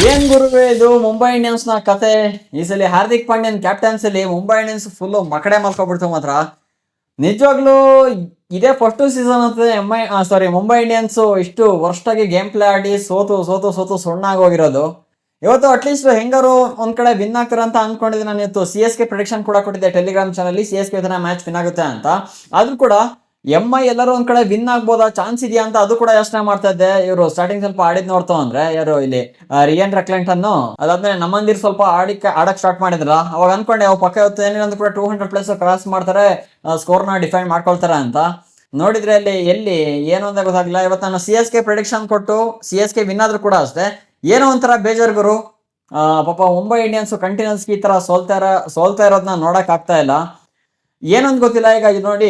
ಏನ್ ಗುರುವೆ ಇದು ಮುಂಬೈ ಇಂಡಿಯನ್ಸ್ ನ ಕತೆ. ಈ ಸಲ ಹಾರ್ದಿಕ್ ಪಾಂಡ್ಯನ್ ಕ್ಯಾಪ್ಟನ್ಸ್ ಅಲ್ಲಿ ಮುಂಬೈ ಇಂಡಿಯನ್ಸ್ ಫುಲ್ ಮಕಡೆ ಮಲ್ಕೊಬಿಡ್ತು ಮಾತ್ರ. ನಿಜವಾಗ್ಲೂ ಇದೇ ಫಸ್ಟ್ ಸೀಸನ್ ಅಂತ ಮುಂಬೈ ಇಂಡಿಯನ್ಸ್ ಇಷ್ಟು ವರ್ಷಾಗಿ ಗೇಮ್ ಪ್ಲೇ ಆಡಿ ಸೋತು ಸೋತು ಸೋತು ಸುಣ್ಣಾಗಿ ಹೋಗಿರೋದು. ಇವತ್ತು ಅಟ್ಲೀಸ್ಟ್ ಹೆಂಗಾರು ಒಂದ್ ಕಡೆ ವಿನ್ ಆಗ್ತಾರ ಅಂತ ಅನ್ಕೊಂಡಿದ್ದೆ. ನಾನು ಇವತ್ತು CSK ಪ್ರಿಡಿಕ್ಷನ್ ಕೂಡ ಕೊಟ್ಟಿದ್ದೆ Telegram channel. CSK match win ಆಗುತ್ತೆ ಅಂತ. ಆದ್ರೂ ಕೂಡ MI ಎಲ್ಲರೂ ಒಂದ್ ಕಡೆ ವಿನ್ ಆಗ್ಬೋದಾ, ಚಾನ್ಸ್ ಇದೆಯಾ ಅಂತ ಅದು ಕೂಡ ಯೋಚನೆ ಮಾಡ್ತಾ ಇದ್ದೆ. ಇವರು ಸ್ಟಾರ್ಟಿಂಗ್ ಸ್ವಲ್ಪ ಆಡಿದ್ ನೋಡ್ತಾ ಅಂದ್ರೆ ಯಾರು ಇಲ್ಲಿ ರಿಯನ್ ರೆಕ್ಲೆಂಟ್ ಅನ್ನು, ಅದಾದ್ಮೇಲೆ ನಮ್ಮಂದಿರ್ ಸ್ವಲ್ಪ ಆಡಕ್ ಸ್ಟಾರ್ಟ್ ಮಾಡಿದ್ರ. ಅವಾಗ ಅನ್ಕೊಂಡೆ ಅವ್ ಪಕ್ಕ ಇವತ್ತು ಏನಿಲ್ಲ ಕೂಡ 200+ ಕ್ರಾಸ್ ಮಾಡ್ತಾರೆ, ಸ್ಕೋರ್ ನ ಡಿಫೈಂಡ್ ಮಾಡ್ಕೊಳ್ತಾರೆ ಅಂತ. ನೋಡಿದ್ರೆ ಅಲ್ಲಿ ಎಲ್ಲಿ ಏನು ಅಂತ ಗೊತ್ತಾಗ್ಲಿಲ್ಲ. ಇವತ್ತು ನಾನು CSK ಪ್ರಿಡಿಕ್ಷನ್ ಕೊಟ್ಟು CSK ವಿನ್ ಆದ್ರೂ ಕೂಡ ಅಷ್ಟೇ ಏನೋ ಒಂಥರ ಬೇಜಾರ್ ಗುರು. ಪಾಪ ಮುಂಬೈ ಇಂಡಿಯನ್ಸ್ ಕಂಟಿನ್ಯೂಸ್ ಈ ತರ ಸೋಲ್ತಾ ಇರೋದನ್ನ ನೋಡಕ್ ಆಗ್ತಾ ಇಲ್ಲ. ಏನಂತ ಗೊತ್ತಿಲ್ಲ. ಈಗ ನೋಡಿ,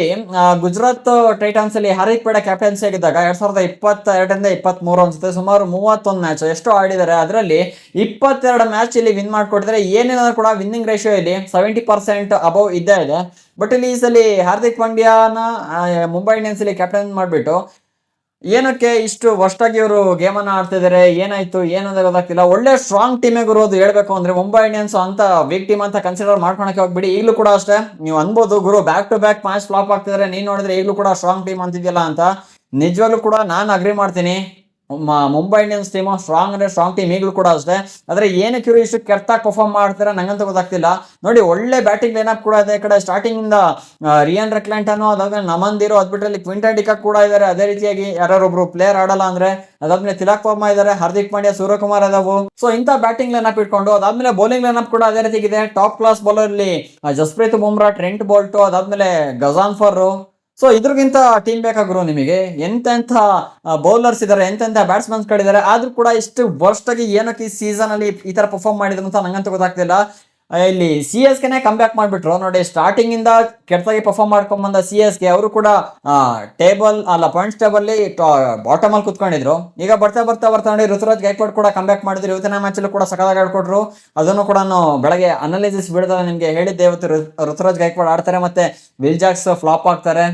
ಗುಜರಾತ್ ಟೈಟನ್ಸ್ ಅಲ್ಲಿ ಹಾರ್ದಿಕ್ ಪಾಂಡ್ಯ ಕ್ಯಾಪ್ಟನ್ಸಿ ಆಗಿದ್ದಾಗ 2022 23 ಅನ್ಸುತ್ತೆ, ಸುಮಾರು 31 ಮ್ಯಾಚ್ ಎಷ್ಟು ಆಡಿದ್ದಾರೆ. ಅದರಲ್ಲಿ 22 ಮ್ಯಾಚ್ ಇಲ್ಲಿ ವಿನ್ ಮಾಡ್ಕೊಟ್ಟಿದ್ದಾರೆ. ಏನೇನಾದ್ರೂ ಕೂಡ ವಿನ್ನಿಂಗ್ ರೇಷಿಯೋ ಇಲ್ಲಿ 70% ಅಬೌವ್ ಇದ್ದೇ ಇದೆ. ಬಟ್ ಇಲ್ಲಿ ಈ ಸಲ ಹಾರ್ದಿಕ್ ಪಾಂಡ್ಯನ ಮುಂಬೈ ಇಂಡಿಯನ್ಸ್ ಅಲ್ಲಿ ಕ್ಯಾಪ್ಟನ್ ಮಾಡ್ಬಿಟ್ಟು ಏನಕ್ಕೆ ಇಷ್ಟು ವರ್ಷಾಗಿ ಇವರು ಗೇಮ್ ಅನ್ನ ಆಡ್ತಿದ್ದಾರೆ, ಏನಾಯ್ತು ಏನು ಅಂತ ಗೊತ್ತಾಗ್ತಿಲ್ಲ. ಒಳ್ಳೆ ಸ್ಟ್ರಾಂಗ್ ಟೀಮೇ ಗುರು ಹೇಳ್ಬೇಕು ಅಂದ್ರೆ. ಮುಂಬೈ ಇಂಡಿಯನ್ಸ್ ಅಂತ ವೀಕ್ ಟೀಮ್ ಅಂತ ಕನ್ಸಿಡರ್ ಮಾಡ್ಕೊಳಕ್ಕೆ ಹೋಗ್ಬಿಡಿ. ಈಗಲೂ ಕೂಡ ಅಷ್ಟೇ ನೀವು ಅನ್ಬೋದು ಗುರು back to back match flop ಆಗ್ತಿದ್ದಾರೆ, ನೀನ್ ನೋಡಿದ್ರೆ ಈಗಲೂ ಕೂಡ ಸ್ಟ್ರಾಂಗ್ ಟೀಮ್ ಅಂತಿದ್ಯಲ್ಲ ಅಂತ. ನಿಜವಾಗ್ಲೂ ಕೂಡ ನಾನು ಅಗ್ರಿ ಮಾಡ್ತೀನಿ. ಮುಂಬೈ ಇಂಡಿಯನ್ಸ್ ಟೀಮ್ ಸ್ಟ್ರಾಂಗ್ ಅಂದ್ರೆ ಸ್ಟ್ರಾಂಗ್ ಟೀಮ್ ಈಗಲೂ ಕೂಡ ಅಷ್ಟೇ. ಆದ್ರೆ ಏನಕ್ಕೆ ಇವರು ಇಷ್ಟು ಕೆಟ್ಟಾಗಿ ಪರ್ಫಾರ್ಮ್ ಮಾಡ್ತಾರೆ ನಂಗಂತ ಗೊತ್ತಾಗ್ತಿಲ್ಲ. ನೋಡಿ, ಒಳ್ಳೆ ಬ್ಯಾಟಿಂಗ್ ಲೈನಪ್ ಕೂಡ ಇದೆ. ಈ ಕಡೆ ಸ್ಟಾರ್ಟಿಂಗ್ ಇಂದ ರಿಯನ್ ರೆಕ್ಲೆಂಟ್ ಅನ್ನೋ, ಅದಾದ್ಮೇಲೆ ನಮಂದಿರೋ, ಅದ್ಬಿಟ್ರಲ್ಲಿ ಕ್ವಿಂಟನ್ ಡಿಕಾಕ್ ಕೂಡ ಇದ್ದಾರೆ. ಅದೇ ರೀತಿಯಾಗಿ ಯಾರೊಬ್ರು ಪ್ಲೇಯರ್ ಆಡಲ್ಲ ಅಂದ್ರೆ ಅದಾದ್ಮೇಲೆ ತಿಲಕ್ ವರ್ಮಾ ಇದ್ದಾರೆ, ಹಾರ್ದಿಕ್ ಪಾಂಡ್ಯ, ಸೂರ್ಯಕುಮಾರ್ ಇದಾವು. ಸೊ ಇಂಥ ಬ್ಯಾಟಿಂಗ್ ಲೈನಪ್ ಇಟ್ಕೊಂಡು ಅದಾದ್ಮೇಲೆ ಬೌಲಿಂಗ್ ಲೈನಪ್ ಕೂಡ ಅದೇ ರೀತಿಯಾಗಿದೆ. ಟಾಪ್ ಕ್ಲಾಸ್ ಬೌಲರ್ ಅಲ್ಲಿ ಜಸ್ಪ್ರೀತ್ ಬುಮ್ರಾ, ಟ್ರೆಂಟ್ ಬೋಲ್ಟ್, ಅದಾದ್ಮೇಲೆ ಗಜಾನ್ಫರ್. ಸೊ ಇದ್ರಿಗಿಂತ ಟೀಮ್ ಬೇಕಾಗ್ರು ನಿಮಗೆ. ಎಂತೆಂಥ ಬೌಲರ್ಸ್ ಇದಾರೆ, ಎಂತೆಂಥ ಬ್ಯಾಟ್ಸ್ಮನ್ಸ್ ಗಳಿದ್ದಾರೆ. ಆದ್ರೂ ಕೂಡ ಇಷ್ಟು ವರ್ಸ್ಟ್ ಆಗಿ ಏನಕ್ಕೆ ಈ ಸೀಸನ್ ಅಲ್ಲಿ ಈ ತರ ಪರ್ಫಾರ್ಮ್ ಮಾಡಿದ್ರು ಅಂತ ನಂಗಂತೂ ಗೊತ್ತಾಗ್ತಿಲ್ಲ. ಇಲ್ಲಿ CSKನೇ ಕಮ್ ಬ್ಯಾಕ್ ಮಾಡ್ಬಿಟ್ರು. ನೋಡಿ, ಸ್ಟಾರ್ಟಿಂಗ್ ಇಂದ ಕೆಟ್ಟದಾಗಿ ಪರ್ಫಾರ್ಮ್ ಮಾಡ್ಕೊಂಡ್ ಬಂದ CSK ಅವರು ಕೂಡ ಪಾಯಿಂಟ್ಸ್ ಟೇಬಲ್ ಬಾಟಮ್ ಅಲ್ಲಿ ಕುತ್ಕೊಂಡಿದ್ರು. ಈಗ ಬರ್ತಾ ಬರ್ತಾ ಬರ್ತಾ ನೋಡಿ ಋತುರಾಜ್ ಗೈಕ್ವಾಡ್ ಕೂಡ ಕಮ್ ಬ್ಯಾಕ್ ಮಾಡಿದ್ರು. ಇವತ್ತಿನ ಮ್ಯಾಚ್ ಅಲ್ಲೂ ಕೂಡ ಸಕಲಾಗಿ ಆಡ್ಕೊಟ್ರು. ಅದನ್ನು ಕೂಡ ನಾನು ಬೆಳಗ್ಗೆ ಅನಾಲಿಸಿಸ್ ಬಿಡದ ನಿಮ್ಗೆ ಹೇಳಿದ್ದೆ. ಇವತ್ತು ಋತುರಾಜ್ ಗೈಕ್ವಾಡ್ ಆಡ್ತಾರೆ, ಮತ್ತೆ ವಿಲ್ ಜಾಕ್ಸ್ ಫ್ಲಾಪ್ ಆಗ್ತಾರೆ.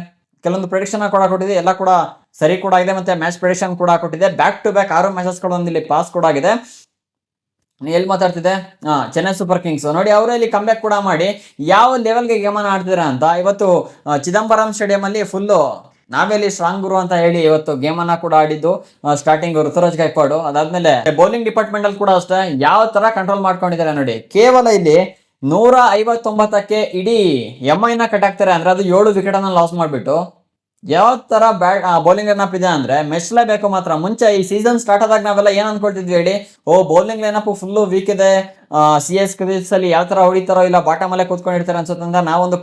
ಕೆಲವೊಂದು ಪ್ರೆಡಿಕ್ಷನ್ ಕೂಡ ಕೊಟ್ಟಿದೆ, ಎಲ್ಲ ಕೂಡ ಸರಿ ಕೂಡ ಆಗಿದೆ. ಮತ್ತೆ ಮ್ಯಾಚ್ ಪ್ರೆಡಿಕ್ಷನ್ ಕೂಡ ಕೊಟ್ಟಿದೆ. ಬ್ಯಾಕ್ ಟು ಬ್ಯಾಕ್ 6 ಮ್ಯಾಚಸ್ ಇಲ್ಲಿ ಪಾಸ್ ಕೂಡ ಆಗಿದೆ. ಎಲ್ಲಿ ಮಾತಾಡ್ತಿದೆ, ಚೆನ್ನೈ ಸೂಪರ್ ಕಿಂಗ್ಸ್ ನೋಡಿ, ಅವರಲ್ಲಿ ಕಮ್ ಬ್ಯಾಕ್ ಕೂಡ ಮಾಡಿ ಯಾವ ಲೆವೆಲ್ಗೆ ಗೇಮನ್ನು ಆಡ್ತಿದ್ರ ಅಂತ. ಇವತ್ತು ಚಿದಂಬರಂ ಸ್ಟೇಡಿಯಂ ಅಲ್ಲಿ ಫುಲ್ಲು ನಾವೆಲ್ಲಿ ಸ್ಟ್ರಾಂಗ್ ಗುರು ಅಂತ ಹೇಳಿ ಇವತ್ತು ಗೇಮ್ ಅನ್ನ ಕೂಡ ಆಡಿದ್ದು. ಸ್ಟಾರ್ಟಿಂಗ್ ಋತುರಾಜ್ ಗೈಕ್ವಾಡ್, ಅದಾದ್ಮೇಲೆ ಬೌಲಿಂಗ್ ಡಿಪಾರ್ಟ್ಮೆಂಟ್ ಅಲ್ಲಿ ಕೂಡ ಅಷ್ಟೇ ಯಾವ ತರ ಕಂಟ್ರೋಲ್ ಮಾಡ್ಕೊಂಡಿದ್ದಾರೆ ನೋಡಿ. ಕೇವಲ ಇಲ್ಲಿ 159ಕ್ಕೆ ಇಡೀ MI ನ ಕಟ್ ಆಗ್ತಾರೆ ಅಂದ್ರೆ ಅದು 7 ವಿಕೆಟ್ ಅನ್ನ ಲಾಸ್ ಮಾಡ್ಬಿಟ್ಟು ಯಾವ ತರ ಬೌಲಿಂಗ್ ಲೈನಪ್ ಇದೆ ಅಂದ್ರೆ ಮೆಚ್ಚಲೇಬೇಕು ಮಾತ್ರ. ಮುಂಚೆ ಈ ಸೀಸನ್ ಸ್ಟಾರ್ಟ್ ಆದಾಗ ನಾವೆಲ್ಲ ಏನ್ ಅನ್ಕೊಳ್ತಿದ್ವಿ ಹೇಳಿ, ಬೌಲಿಂಗ್ ಲೈನಪ್ ಫುಲ್ ವೀಕ್ ಇದೆ, CSK ಅಲ್ಲಿ ಯಾವ ತರ ಹೊಡಿತಾರೋ ಇಲ್ಲ ಬಾಟಮ್ ಅಲ್ಲೇ ಕೂತ್ಕೊಂಡಿರ್ತಾರೆ ಅನ್ಸುತ್ತೆ ನಾವೊಂದು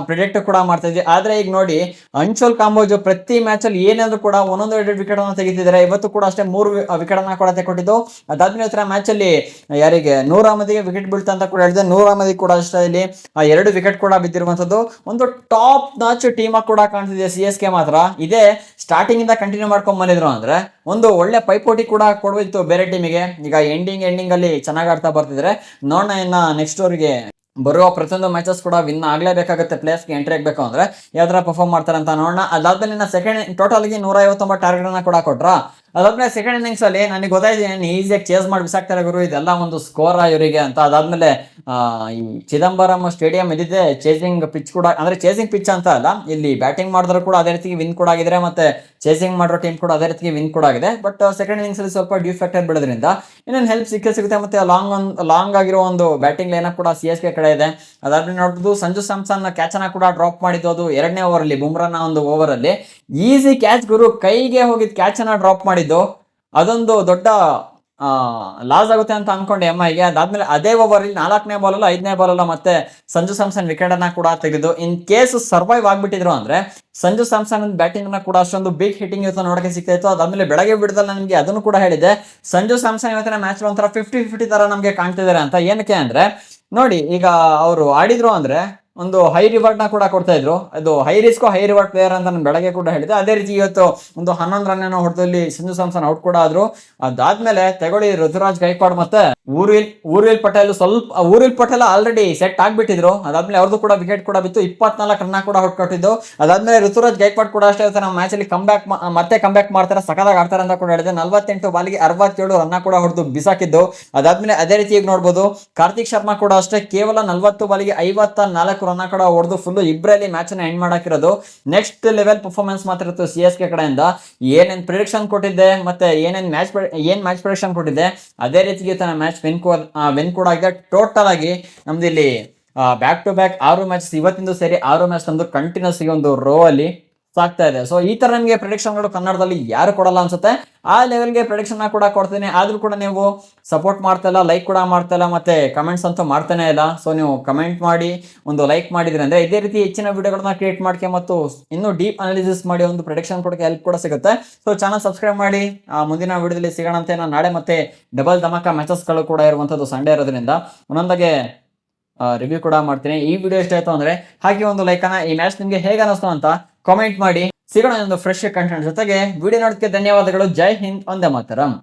ಪ್ರೆಡಿಕ್ಟ್ ಕೂಡ ಮಾಡ್ತಾ ಇದ್ವಿ. ಆದ್ರೆ ಈಗ ನೋಡಿ, ಅಂಚೋಲ್ ಕಾಂಬೋಜ್ ಪ್ರತಿ ಮ್ಯಾಚ್ ಅಲ್ಲಿ ಏನಾದ್ರು ಕೂಡ 1-2 ವಿಕೆಟ್ ಅನ್ನು ತೆಗಿತಿದ್ದಾರೆ. ಇವತ್ತು ಕೂಡ ಅಷ್ಟೇ 3 ವಿಕೆಟ್ ಅನ್ನ ಕೂಡ ತೆಗೆದುಕೊಟ್ಟಿದ್ದು. ಅದಾದ್ಮೇಲೆ ಮ್ಯಾಚ್ ಅಲ್ಲಿ ಯಾರಿಗೆ ನೂರ್ ಅಹಮದಿಗೆ ವಿಕೆಟ್ ಬೀಳ್ತಾ ಅಂತ ಕೂಡ ಹೇಳಿದೆ. ನೂರ್ ಅಹಮದಿ ಕೂಡ ಅಷ್ಟೇ ಇಲ್ಲಿ 2 ವಿಕೆಟ್ ಕೂಡ ಬಿದ್ದಿರುವಂತದ್ದು. ಒಂದು ಟಾಪ್ ನಾಚ್ ಟೀಮ್ ಕೂಡ ಕಾಣ್ತಿದೆ CSK ಮಾತ್ರ. ಇದೇ ಸ್ಟಾರ್ಟಿಂಗ್ ಇಂದ ಕಂಟಿನ್ಯೂ ಮಾಡ್ಕೊಂಡ್ ಬಂದಿದ್ರು ಅಂದ್ರೆ ಒಂದು ಒಳ್ಳೆ ಪೈಪೋಟಿ ಕೂಡ ಕೊಡ್ಬಿತ್ತು ಬೇರೆ ಟೀಮಿಗೆ. ಈಗ ಎಂಡಿಂಗ್ ಅಲ್ಲಿ ಚೆನ್ನಾಗಿ ಆಡ್ತಾ ಬರ್ತಿದ್ರೆ ನೋಡೋಣ ಇನ್ನ ನೆಕ್ಸ್ಟ್ ಅವ್ರಿಗೆ ಬರುವ ಪ್ರತಿಯೊಂದು ಮ್ಯಾಚಸ್ ಕೂಡ ವಿನ್ ಆಗ್ಲೇಬೇಕಾಗುತ್ತೆ. ಪ್ಲೇಸ್ಗೆ ಎಂಟ್ರಿ ಆಗ್ಬೇಕು ಅಂದ್ರೆ ಯಾವ ತರ ಪರ್ಫಾರ್ಮ್ ಮಾಡ್ತಾರೆ ಅಂತ ನೋಡೋಣ. ಅದಾದ್ಮೇಲೆ ಸೆಕೆಂಡ್ ಟೋಟಲ್ ಗೆ 159 ಟಾರ್ಗೆಟ್ ಅನ್ನ ಕೂಡ ಕೊಟ್ರ. ಅದಾದ್ಮೇಲೆ ಸೆಕೆಂಡ್ ಇನ್ನಿಂಗ್ಸ್ ಅಲ್ಲಿ ನನಗೆ ಗೊತ್ತಾಯ್ತು ಈಸಿಯಾಗಿ ಚೇಸ್ ಮಾಡಿ ಬಿಸಾಕ್ತಾರೆ ಗುರು, ಇದೆಲ್ಲ ಒಂದು ಸ್ಕೋರ್ ಇವರಿಗೆ ಅಂತ. ಅದಾದ್ಮೇಲೆ ಈ ಚಿದಂಬರಂ ಸ್ಟೇಡಿಯಂ ಇದಿದೆ, ಚೇಸಿಂಗ್ ಪಿಚ್ ಕೂಡ, ಅಂದ್ರೆ ಚೇಸಿಂಗ್ ಪಿಚ್ ಅಂತ ಅಲ್ಲ, ಇಲ್ಲಿ ಬ್ಯಾಟಿಂಗ್ ಮಾಡಿದ್ರು ಕೂಡ ಅದೇ ರೀತಿ ವಿನ್ ಕೂಡ ಆಗಿದ್ರೆ, ಮತ್ತೆ ಚೇಸಿಂಗ್ ಮಾಡೋ ಟೀಮ್ ಕೂಡ ಅದೇ ರೀತಿ ವಿನ್ ಕೂಡ ಆಗಿದೆ. ಬಟ್ ಸೆಕೆಂಡ್ ಇನ್ನಿಂಗ್ಸ್ ಅಲ್ಲಿ ಸ್ವಲ್ಪ ಡ್ಯೂ ಫ್ಯಾಕ್ಟರ್ ಬಿಡೋದ್ರಿಂದ ಇನ್ನೊಂದು ಹೆಲ್ಪ್ ಸಿಗುತ್ತೆ. ಮತ್ತೆ ಲಾಂಗ್ ಆಗಿರೋ ಒಂದು ಬ್ಯಾಟಿಂಗ್ ಲೈನಪ್ ಕೂಡ CSK ಕಡೆ ಇದೆ. ಅದಾದ್ಮೇಲೆ ನೋಡ್ಬೋದು ಸಂಜು ಸ್ಯಾಮ್ಸನ್ ಕ್ಯಾಚ್ ಅನ್ನ ಕೂಡ ಡ್ರಾಪ್ ಮಾಡಿದ್ದು. ಅದು 2ನೇ ಓವರ್ ಅಲ್ಲಿ ಬುಮ್ರಾನ ಒಂದು ಓವರ್ ಅಲ್ಲಿ ಈಸಿ ಕ್ಯಾಚ್ ಗುರು, ಕೈಗೆ ಹೋಗಿದ್ ಕ್ಯಾಚ್ ಅನ್ನ ಡ್ರಾಪ್ ಮಾಡಿದ್ದು. ಅದೊಂದು ದೊಡ್ಡ ಲಾಸ್ ಆಗುತ್ತೆ ಅಂತ ಅನ್ಕೊಂಡೆ MIಗೆ. ಅದಾದ್ಮೇಲೆ ಅದೇ ಓವರ್ ಅಲ್ಲಿ 4ನೇ ಬಾಲ್ ಅಲ್ಲ 5ನೇ ಬಾಲ್ ಅಲ್ಲ ಮತ್ತೆ ಸಂಜು ಸ್ಯಾಮ್ಸನ್ ವಿಕೆಟ್ ಅನ್ನ ಕೂಡ ತೆಗೆದು ಇನ್ ಕೇಸ್ ಸರ್ವೈವ್ ಆಗ್ಬಿಟ್ಟಿದ್ರು ಅಂದ್ರೆ ಸಂಜು ಸ್ಯಾಮ್ಸನ್ ಬ್ಯಾಟಿಂಗ್ ಅನ್ನ ಕೂಡ ಅಷ್ಟೊಂದು ಬಿಗ್ ಹಿಟ್ಟಿಂಗ್ ಇವತ್ತು ನೋಡಕ್ಕೆ ಸಿಗ್ತಾ ಇತ್ತು. ಅದಾದ್ಮೇಲೆ ಬೆಳಗ್ಗೆ ಬಿಡದಲ್ಲ ನಿಮ್ಗೆ ಅದನ್ನು ಕೂಡ ಹೇಳಿದೆ, ಸಂಜು ಸ್ಯಾಮ್ಸನ್ ಇವತ್ತಿನ ಮ್ಯಾಚ್ ಒಂಥರ 50-50 ತರ ನಮ್ಗೆ ಕಾಣ್ತಿದ್ದಾರೆ ಅಂತ. ಏನಕ್ಕೆ ಅಂದ್ರೆ ನೋಡಿ, ಈಗ ಅವರು ಆಡಿದ್ರು ಅಂದ್ರೆ ಒಂದು ಹೈ ರಿವಾರ್ಡ್ ನ ಕೂಡ ಕೊಡ್ತಾ ಇದ್ರು. ಅದು high risk high reward player ಅಂತ ನಾನು ಬೆಳಗ್ಗೆ ಕೂಡ ಹೇಳಿದೆ. ಅದೇ ರೀತಿ ಇವತ್ತು ಒಂದು 11 ರನ್ ಹೊಡೆದಲ್ಲಿ ಸಂಜು ಸ್ಯಾಮ್ಸನ್ ಔಟ್ ಕೂಡ ಆದ್ರು. ಅದಾದ್ಮೇಲೆ ತಗೊಳ್ಳಿ ಋತುರಾಜ್ ಗೈಕ್ವಾಡ್ ಮತ್ತೆ ಊರ್ವಿಲ್ ಪಟೇಲ್ ಆಲ್ರೆಡಿ ಸೆಟ್ ಆಗ್ಬಿಟ್ಟಿದ್ರು. ಅದಾದ್ಮೇಲೆ ಅವ್ರದ್ದು ಕೂಡ ವಿಕೆಟ್ ಕೂಡ ಬಿತ್ತು, 24 ರನ್ ಕೂಡ ಹೊಡ್ಕೊಟ್ಟಿದ್ದು. ಅದಾದ್ಮೇಲೆ ಋತುರಾಜ್ ಗೈಕ್ವಾಡ್ ಕೂಡ ಅಷ್ಟೇ ನಮ್ಮ ಮ್ಯಾಚ್ ಅಲ್ಲಿ ಕಂಬ್ಯಾಕ್ ಮಾಡ್ತಾರೆ, ಸಖತ್ತಾಗಿ ಆಡ್ತಾರೆ ಅಂತ ಕೂಡ ಹೇಳಿದೆ. 48 ಬಾಲಿಗೆ 67 ರನ್ ಕೂಡ ಹೊಡೆದು ಬಿಸಾಕಿದ್ದು. ಅದಾದ್ಮೇಲೆ ಅದೇ ರೀತಿ ಈಗ ನೋಡ್ಬೋದು ಕಾರ್ತಿಕ್ ಶರ್ಮಾ ಕೂಡ ಅಷ್ಟೇ ಕೇವಲ 40 ಬಾಲಿಗೆ 54 ರನ್ ಕೂಡ ಹೊಡೆದು ಫುಲ್ ಇಬ್ಬರಲ್ಲಿ ಮ್ಯಾಚ್ ಅನ್ನ ಎಂಡ್ ಮಾಡಾಕಿರೋದು. ನೆಕ್ಸ್ಟ್ ಲೆವೆಲ್ ಪರ್ಫಾರ್ಮೆನ್ಸ್ ಮಾತ್ರ ಇತ್ತು CSK ಕಡೆಯಿಂದ. ಏನೇನ್ ಪ್ರಿಡಿಕ್ಷನ್ ಕೊಟ್ಟಿದ್ದೆ ಮತ್ತೆ ಏನ್ ಮ್ಯಾಚ್ ಪ್ರಿಡಿಕ್ಷನ್ ಕೊಟ್ಟಿದ್ದೆ ಅದೇ ರೀತಿಗೆ ತನ್ನ ಮ್ಯಾಚ್ ವಿನ್ ಕೂಡ ಆಗಿದೆ. ಟೋಟಲ್ ಆಗಿ ನಮ್ದು ಇಲ್ಲಿ ಬ್ಯಾಕ್ ಟು ಬ್ಯಾಕ್ 6 ಮ್ಯಾಚ್ ಇವತ್ತಿಂದು ಸೇರಿ 6 ಮ್ಯಾಚ್ ನಮ್ದು ಕಂಟಿನ್ಯೂಸ್ ಒಂದು ರೋ ಅಲ್ಲಿ ಸಾಕ್ತಾ ಇದೆ. ಸೊ ಈ ತರ ನಿಮಗೆ ಪ್ರಿಡಿಕ್ಷನ್ಗಳು ಕನ್ನಡದಲ್ಲಿ ಯಾರು ಕೊಡಲ್ಲ ಅನ್ಸುತ್ತೆ, ಆ ಲೆವೆಲ್ಗೆ ಪ್ರಿಡಿಕ್ಷನ್ ಕೂಡ ಕೊಡ್ತೀನಿ. ಆದ್ರೂ ಕೂಡ ನೀವು ಸಪೋರ್ಟ್ ಮಾಡ್ತಾ ಇಲ್ಲ, ಲೈಕ್ ಕೂಡ ಮಾಡ್ತಾ ಇಲ್ಲ, ಮತ್ತೆ ಕಮೆಂಟ್ಸ್ ಅಂತೂ ಮಾಡ್ತಾನೆ ಇಲ್ಲ. ಸೊ ನೀವು ಕಮೆಂಟ್ ಮಾಡಿ ಒಂದು ಲೈಕ್ ಮಾಡಿದ್ರೆ ಅಂದ್ರೆ ಇದೇ ರೀತಿ ಹೆಚ್ಚಿನ ವಿಡಿಯೋಗಳನ್ನ ಕ್ರಿಯೇಟ್ ಮಾಡ್ಕೆ ಮತ್ತು ಇನ್ನೂ ಡೀಪ್ ಅನಾಲಿಸಿಸ್ ಮಾಡಿ ಒಂದು ಪ್ರಿಡಿಕ್ಷನ್ ಕೊಡಕ್ಕೆ ಹೆಲ್ಪ್ ಕೂಡ ಸಿಗುತ್ತೆ. ಸೊ ಚಾನಲ್ ಸಬ್ಸ್ಕ್ರೈಬ್ ಮಾಡಿ. ಮುಂದಿನ ವಿಡಿಯೋದಲ್ಲಿ ಸಿಗೋಣ ಅಂತ. ನಾನು ನಾಳೆ ಮತ್ತೆ ಡಬಲ್ ಧಮಾಕ ಮ್ಯಾಚಸ್ಗಳು ಕೂಡ ಇರುವಂತದ್ದು ಸಂಡೇ ಇರೋದ್ರಿಂದ ಒಂದೊಂದಾಗೆ ರಿವ್ಯೂ ಕೂಡ ಮಾಡ್ತೀನಿ. ಈ ವಿಡಿಯೋ ಇಷ್ಟ ಆಯ್ತು ಅಂದ್ರೆ ಹಾಗೆ ಒಂದು ಲೈಕ್ ಅನ್ನ. ಈ ಮ್ಯಾಚ್ ನಿಮ್ಗೆ ಹೇಗೆ ಅನಿಸ್ತು ಅಂತ ಕಾಮೆಂಟ್ ಮಾಡಿ. ಸಿಗೋಣ ಒಂದು ಫ್ರೆಶ್ ಕಂಟೆಂಟ್ ಜೊತೆಗೆ. ವಿಡಿಯೋ ನೋಡೋದಕ್ಕೆ ಧನ್ಯವಾದಗಳು. ಜೈ ಹಿಂದ್, ವಂದೇ ಮಾತರಂ.